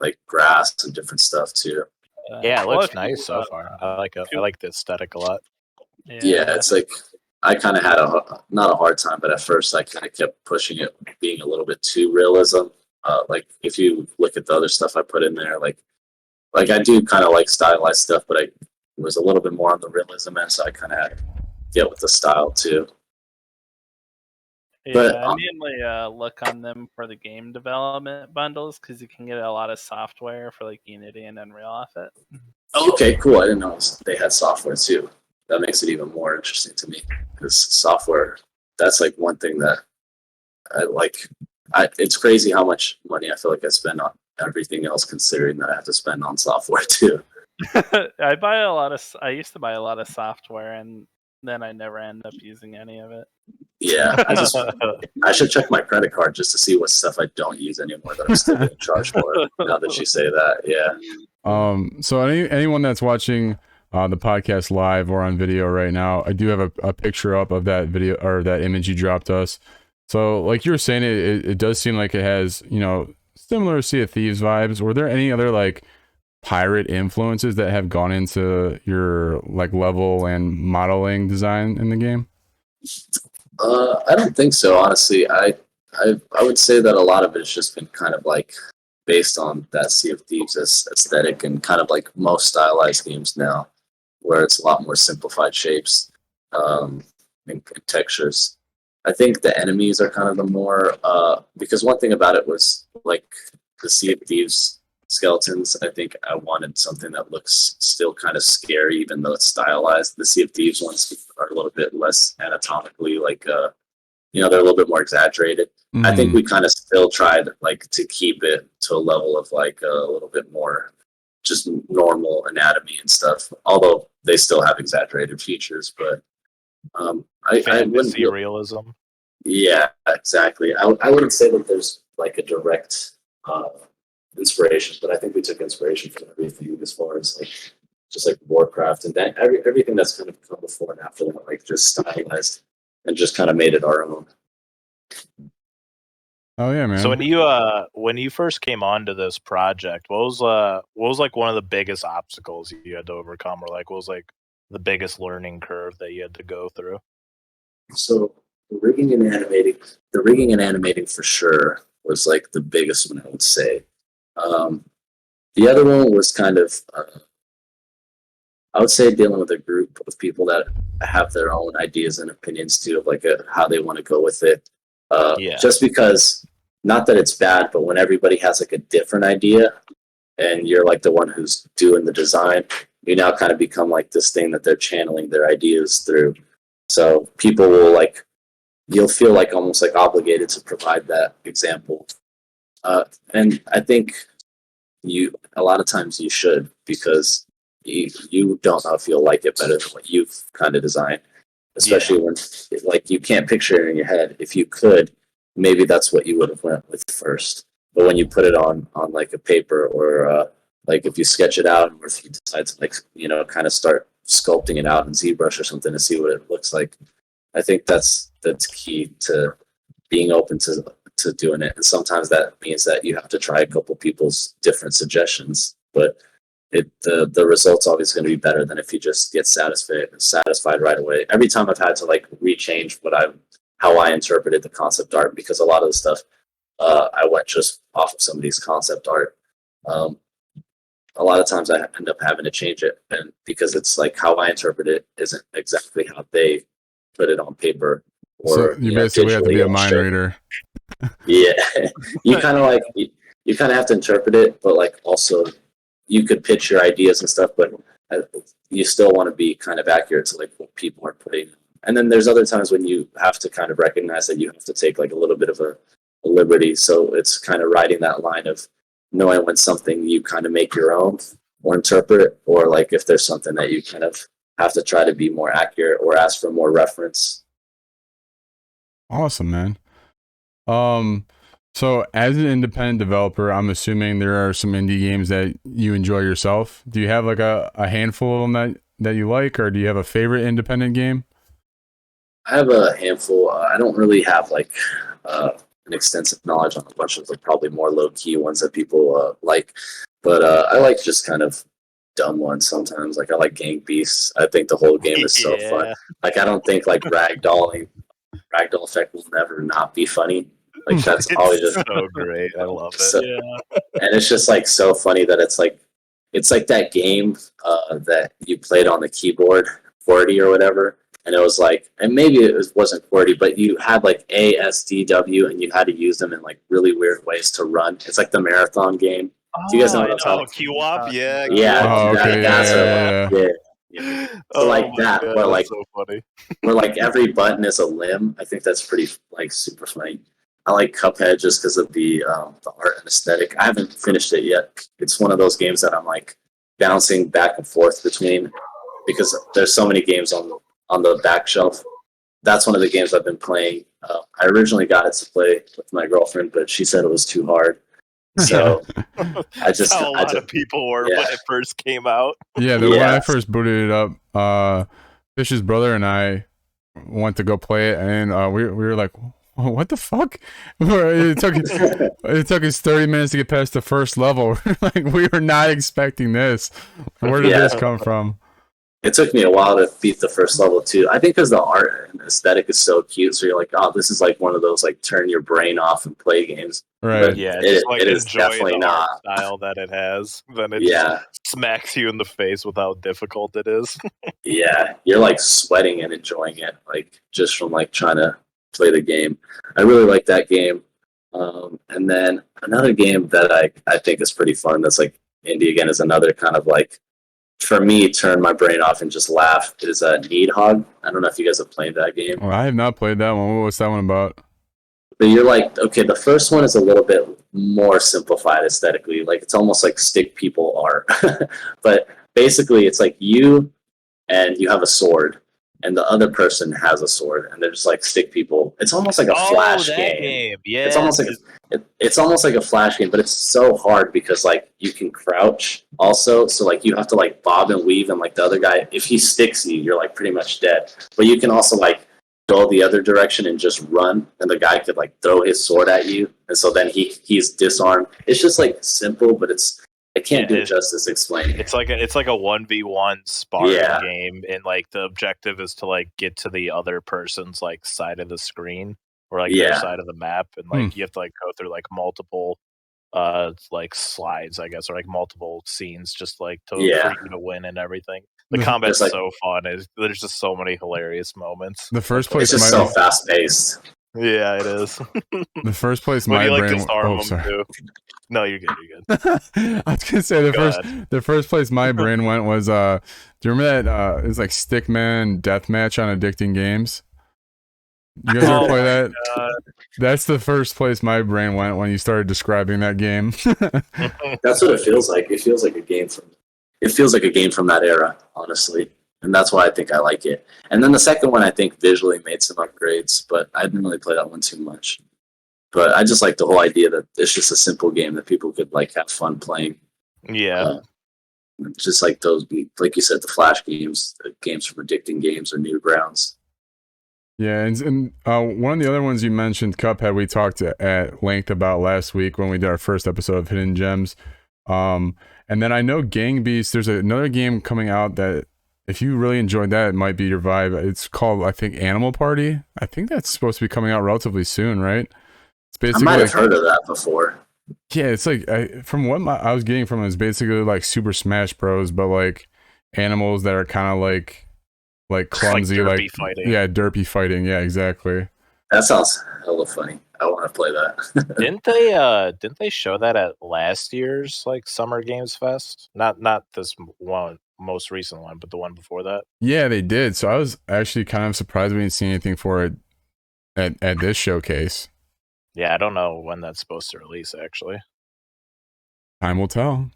like grass and different stuff too. Yeah, it looks nice so far. I like it. I like the aesthetic a lot. Yeah, it's like I kind of had not a hard time, but at first I kind of kept pushing it, being a little bit too realism. Like if you look at the other stuff I put in there, like I do kind of like stylized stuff, but I was a little bit more on the realism end, so I kind of had to get with the style too. Yeah, But, I mainly look on them for the game development bundles because you can get a lot of software for like Unity and Unreal off it. Okay, cool. I didn't know they had software too. That makes it even more interesting to me because software, that's like one thing that I like. It's crazy how much money I feel like I spend on everything else, considering that I have to spend on software too. I used to buy a lot of software, and then I never end up using any of it. Yeah, I should check my credit card just to see what stuff I don't use anymore that I'm still getting charged for. Now that you say that, yeah. So anyone that's watching the podcast live or on video right now, I do have a picture up of that video or that image you dropped us. So, like you were saying, it does seem like it has, you know, similar Sea of Thieves vibes. Were there any other like pirate influences that have gone into your like level and modeling design in the game? I don't think so, honestly. I would say that a lot of it's just been kind of like based on that Sea of Thieves aesthetic and kind of like most stylized games now, where it's a lot more simplified shapes and textures. I think the enemies are kind of the more because one thing about it was like the Sea of Thieves skeletons. I think I wanted something that looks still kind of scary, even though it's stylized. The Sea of Thieves ones are a little bit less anatomically like they're a little bit more exaggerated. Mm-hmm. I think we kind of still tried like to keep it to a level of like a little bit more just normal anatomy and stuff. Although they still have exaggerated features, but I wouldn't Fantasy realism. Yeah, exactly. I wouldn't say that there's like a direct inspiration, but I think we took inspiration from everything as far as like just like Warcraft and that everything that's kind of come before and after that, like just stylized and just kind of made it our own. Oh yeah, man. So when you first came onto this project, what was like one of the biggest obstacles you had to overcome, or like what was like the biggest learning curve that you had to go through? So the rigging and animating for sure was like the biggest one, I would say. The other one was kind of I would say dealing with a group of people that have their own ideas and opinions too of like how they want to go with it. Just because, not that it's bad, but when everybody has like a different idea and you're like the one who's doing the design, you now kind of become like this thing that they're channeling their ideas through. So people will like, you'll feel like almost like obligated to provide that example. And I think a lot of times you should, because you don't know if you'll like it better than what you've kind of designed. Especially when like you can't picture it in your head. If you could, maybe that's what you would have went with first. But when you put it on like a paper or like if you sketch it out, or if you decide to like kind of start sculpting it out in ZBrush or something to see what it looks like, I think that's key to being open to doing it. And sometimes that means that you have to try a couple people's different suggestions, but the result's always going to be better than if you just get satisfied right away. Every time I've had to like rechange how I interpreted the concept art, because a lot of the stuff I went just off of somebody's concept art. A lot of times I end up having to change it, and because it's like how I interpret it isn't exactly how they put it on paper. Or so you basically have to be a mind reader. Yeah, you kind of like you kind of have to interpret it, but like also you could pitch your ideas and stuff, but you still want to be kind of accurate to like what people are putting. And then there's other times when you have to kind of recognize that you have to take like a little bit of a liberty. So it's kind of riding that line of knowing when something you kind of make your own or interpret, or like if there's something that you kind of have to try to be more accurate or ask for more reference. Awesome, man. So as an independent developer, I'm assuming there are some indie games that you enjoy yourself. Do you have like a handful of them that you like, or do you have a favorite independent game? I have a handful. I don't really have like an extensive knowledge on a bunch of the probably more low-key ones that people like, but I like just kind of dumb ones sometimes. Like I like Gang Beasts. I think the whole game is so fun. Like I don't think like Ragdoll Effect will never not be funny. Like that's always just so great. I love it. So, and it's just like so funny that it's like that game that you played on the keyboard, QWERTY or whatever, and it was like, and maybe wasn't QWERTY, but you had like A, S, D, W, and you had to use them in like really weird ways to run. It's like the marathon game. Do you guys know what I'm talking about? Q-Wop? Yeah. Yeah. Okay. Yeah. So like that, God, where like so funny. where like every button is a limb. I think that's pretty like super funny. I like Cuphead just because of the art and aesthetic. I haven't finished it yet. It's one of those games that I'm like bouncing back and forth between because there's so many games on the back shelf. That's one of the games I've been playing. I originally got it to play with my girlfriend, but she said it was too hard. So I That's just, how a I lot just, of people were yeah. when it first came out. Yeah, when Yeah. I first booted it up, Fish's brother and I went to go play it, and we were like, "What the fuck?" It took us 30 minutes to get past the first level. Like, we were not expecting this. Where did Yeah. this come from? It took me a while to beat the first level too. I think because the art and aesthetic is so cute, so you're like, oh, this is like one of those like turn your brain off and play games. Right. But Yeah, it, just like it is enjoy definitely the art not. style that it has. Then it Yeah, just smacks you in the face with how difficult it is. yeah, you're like sweating and enjoying it, like just from like trying to play the game. I really like that game. And then another game that I think is pretty fun. That's like indie again is another kind of like for me turn my brain off and just laugh is a Needhog. I don't know if you guys have played that game. Well, I have not played that one. What's that one about? But you're like, okay, the first one is a little bit more simplified aesthetically. Like it's almost like stick people art. But basically it's like you and you have a sword and the other person has a sword and they're just like stick people. It's almost like a flash that game. Yeah. It's almost like it's almost like a flash game, but it's so hard because like you can crouch also, so like you have to like bob and weave, and like the other guy, if he sticks you, you're like pretty much dead. But you can also like go the other direction and just run, and the guy could like throw his sword at you, and so then he's disarmed. It's just like simple, but I can't do justice explaining. It's like a 1v1 sparring Yeah. game, and like the objective is to like get to the other person's like side of the screen or like their Yeah. side of the map, and like you have to like go through like multiple like slides, I guess, or like multiple scenes just like for you to win and everything. The combat's like, so fun. There's just so many hilarious moments. The first place it's just so fast paced. Yeah, it is. The first place But my you like brain. disarm them sorry. too. No, you're good. You're good. I was gonna say the first place my brain went was do you remember that it was like Stickman Deathmatch on Addicting Games? You guys ever play that? God. That's the first place my brain went when you started describing that game. That's what it feels like. It feels like a game from that era, honestly. And that's why I think I like it. And then the second one I think visually made some upgrades, but I didn't really play that one too much. But I just like the whole idea that it's just a simple game that people could like have fun playing. Yeah. Just like those, like you said, the Flash games, the games from Addicting Games or Newgrounds. Yeah, and one of the other ones you mentioned, Cuphead, we talked at length about last week when we did our first episode of Hidden Gems. And then I know Gang Beasts, there's another game coming out that if you really enjoyed that, it might be your vibe. It's called, I think, Animal Party. I think that's supposed to be coming out relatively soon, right? It's basically I might have heard of that before. Yeah, it's like from what I was getting from it, it's basically like Super Smash Bros, but like animals that are kind of like clumsy, like like derpy fighting. Yeah, derpy fighting. Yeah, exactly. That sounds hella funny. I want to play that. Didn't they show that at last year's like Summer Games Fest? Not this one, most recent one, but the one before that. Yeah, they did. So I was actually kind of surprised we didn't see anything for it at this showcase. Yeah, I don't know when that's supposed to release. Actually, Time will tell.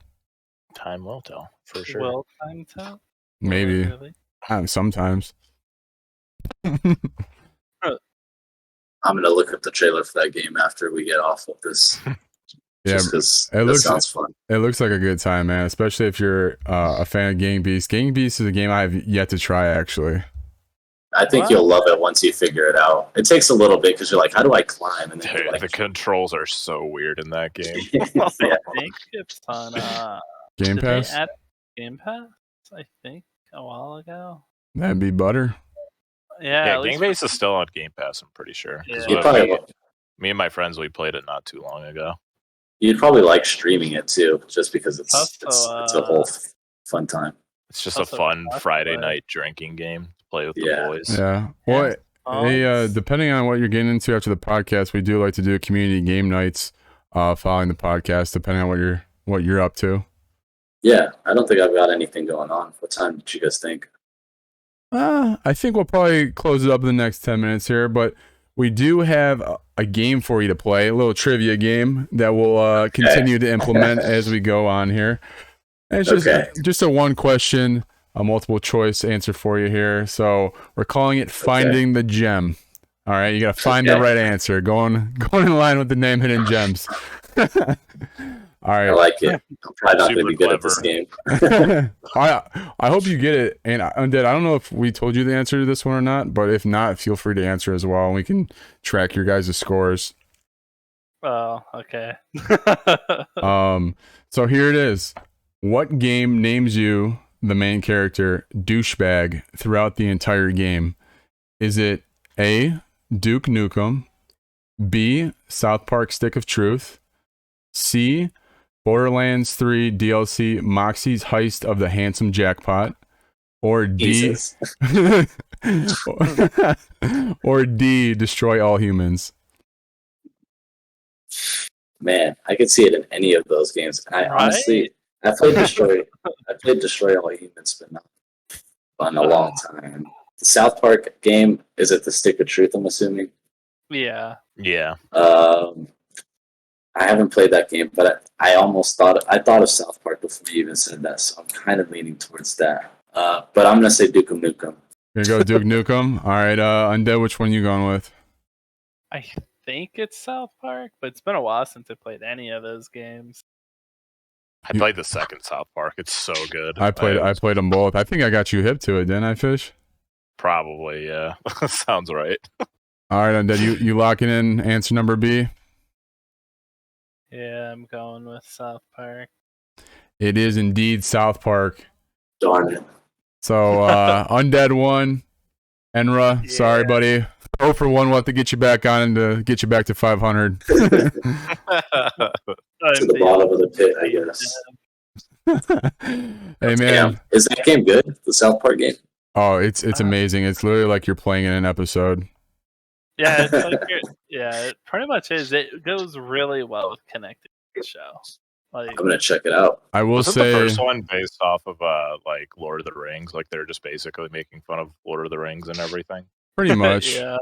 time will tell for sure. Will time tell? Maybe. Really? Sometimes. I'm gonna look up the trailer for that game after we get off of this. Yeah, Just because it sounds fun. It looks like a good time, man. Especially if you're a fan of Gang Beasts. Gang Beasts is a game I've yet to try, actually. I think you'll love it once you figure it out. It takes a little bit because you're like, how do I climb? And then Dude, you're like, the controls are so weird in that game. yeah. I think it's on Game did Pass? They add Game Pass, I think, a while ago. That'd be butter. Yeah, at Game least Base is still on Game Pass. I'm pretty sure. 'Cause Yeah. You'd probably, me and my friends, we played it not too long ago. you'd probably like streaming it too, just because it's Also, it's a whole fun time. It's just a Also, fun crossplay. Friday night drinking game to play with the Yeah. boys. Yeah. Well, hey, depending on what you're getting into after the podcast, we do like to do community game nights following the podcast, depending on what you're up to. Yeah, I don't think I've got anything going on. What time did you guys think? I think we'll probably close it up in the next 10 minutes here, but we do have a game for you to play, a little trivia game that we'll continue to implement as we go on here. And it's just a one question, a multiple choice answer for you here. So we're calling it Finding the Gem. All right, you got to find the right answer. Going in line with the name Hidden Gems. All I right. like it. I'm probably not going to Super be good at this clever. game. I hope you get it. And Undead, I don't know if we told you the answer to this one or not, but if not, feel free to answer as well, and we can track your guys' scores. Oh, okay. So here it is. What game names you the main character douchebag throughout the entire game? Is it A, Duke Nukem, B, South Park Stick of Truth, C, Borderlands 3 DLC Moxie's Heist of the Handsome Jackpot, or D, Jesus. or D, Destroy All Humans? Man, I could see it in any of those games. I Right? honestly, I played Destroy. I played Destroy All Humans, but not in a long time. The South Park game, is it the Stick of Truth? I'm assuming. Yeah. Yeah. I haven't played that game, but I almost thought of South Park before you even said that, so I'm kind of leaning towards that. But I'm gonna say Duke Nukem. Here you go, Duke Nukem. All right, Undead, which one you going with? I think it's South Park, but it's been a while since I played any of those games. I played the second South Park. It's so good. I played them both. I think I got you hip to it, didn't I, Fish? Probably, yeah. Sounds right. All right, Undead, you locking in answer number B? Yeah, I'm going with South Park. It is indeed South Park. Darn it. So Undead won. Enra, Yeah. sorry, buddy. 0 for 1. We'll have to get you back on to get you back to 500. To the bottom of the pit, I guess. Hey, man. Damn. Is that game good? The South Park game? Oh, it's amazing. It's literally like you're playing in an episode. Yeah, it's like it pretty much is. It goes really well with connecting to the show. Like, I'm gonna check it out. I will Wasn't say the first one based off of like Lord of the Rings? Like they're just basically making fun of Lord of the Rings and everything. pretty much. yeah,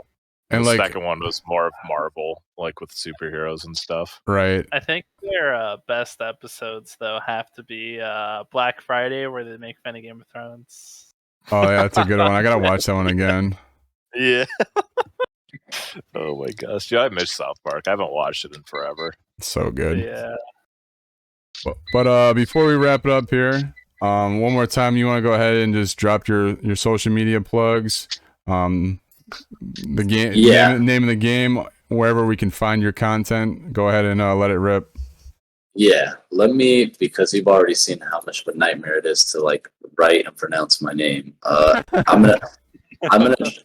And the like, second one was more of Marvel, like with superheroes and stuff. right. I think their best episodes though have to be Black Friday, where they make fun of Game of Thrones. Oh, yeah, that's a good one. I got to watch that one again. Yeah. Oh my gosh. Yeah, I miss South Park. I haven't watched it in forever. It's so good. Yeah. But before we wrap it up here, one more time, you want to go ahead and just drop your social media plugs, the game, Yeah. name of the game, wherever we can find your content. Go ahead and let it rip. Yeah, let me, because you've already seen how much of a nightmare it is to like write and pronounce my name. I'm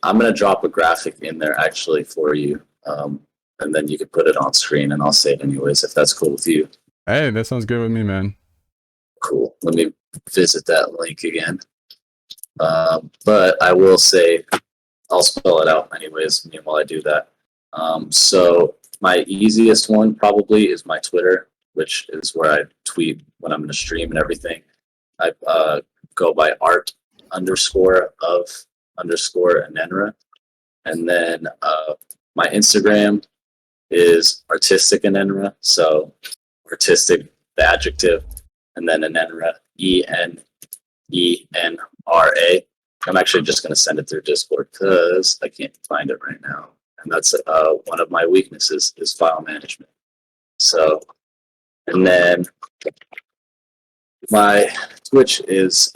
gonna drop a graphic in there actually for you, and then you can put it on screen, and I'll say it anyways if that's cool with you. Hey, that sounds good with me, man. Cool. Let me visit that link again. But I will say, I'll spell it out anyways. Meanwhile, I do that. So my easiest one probably is my Twitter, which is where I tweet when I'm going to stream and everything. I go by art_of_Enenra. And then my Instagram is artistic Enenra. So artistic, the adjective, and then Enenra, ENENRA. I'm actually just going to send it through Discord because I can't find it right now. And that's one of my weaknesses is file management. So, and then my Twitch is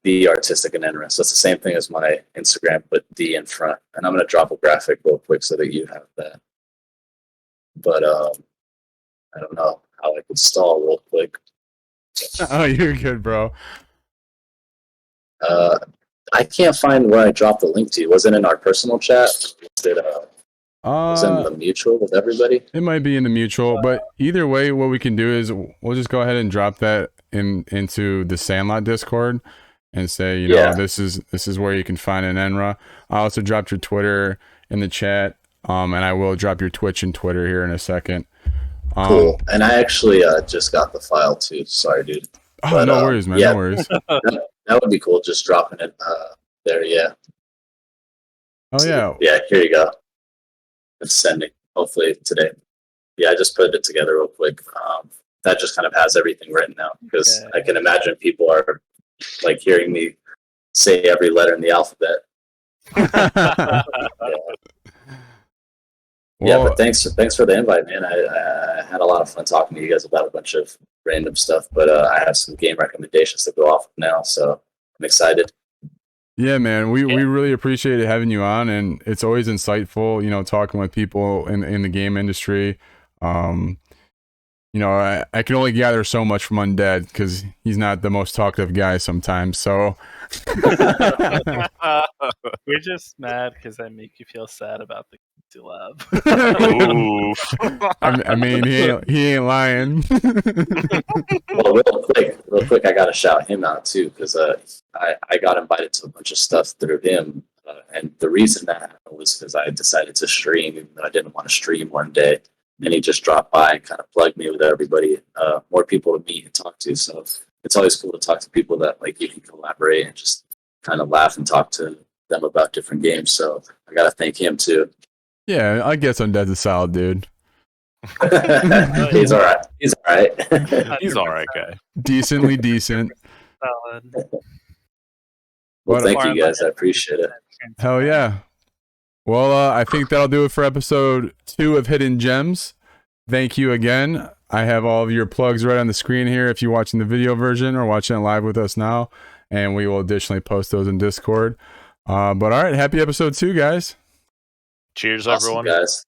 the artistic Enenra. So it's the same thing as my Instagram, but D in front. And I'm going to drop a graphic real quick so that you have that. But I don't know how I can stall real quick. Oh, you're good, bro. I can't find where I dropped the link to. Was it in our personal chat? Was it in the mutual with everybody? It might be in the mutual, but either way, what we can do is we'll just go ahead and drop that into the Sandlot Discord and say, you know, Yeah. this is where you can find an Enra. I also dropped your Twitter in the chat, and I will drop your Twitch and Twitter here in a second. Cool. And I actually just got the file too. Sorry, dude. Oh, But, no worries, man. yeah. No worries. That would be cool. Just dropping it there. Yeah. Oh yeah. Yeah. Here you go. It's sending. Hopefully today. Yeah, I just put it together real quick. That just kind of has everything written out because Okay. I can imagine people are like hearing me say every letter in the alphabet. Yeah, Well, but thanks for the invite, man. I had a lot of fun talking to you guys about a bunch of random stuff, but I have some game recommendations to go off now, so I'm excited. Yeah, man, we really appreciate having you on, and it's always insightful, you know, talking with people in the game industry. You know, I can only gather so much from Undead because he's not the most talkative guy sometimes. So We're just mad because I make you feel sad about the games you love. Ooh. I mean, he ain't lying. Well, real quick, I got to shout him out too because I got invited to a bunch of stuff through him, and the reason that happened was because I decided to stream, even though I didn't want to stream one day, and he just dropped by and kind of plugged me with everybody, more people to meet and talk to. So it's always cool to talk to people that like you can collaborate and just kind of laugh and talk to them about different games. So I got to thank him too. Yeah, I guess Undead's a solid dude. He's all right. He's all right. He's all right, guy. Decently decent. Solid. Well, But, thank you guys. I appreciate it. Hell yeah. Well, I think that'll do it for episode 2 of Hidden Gems. Thank you again. I have all of your plugs right on the screen here if you're watching the video version or watching it live with us now. And we will additionally post those in Discord. But all right, happy episode 2, guys. Cheers, Awesome, everyone. guys.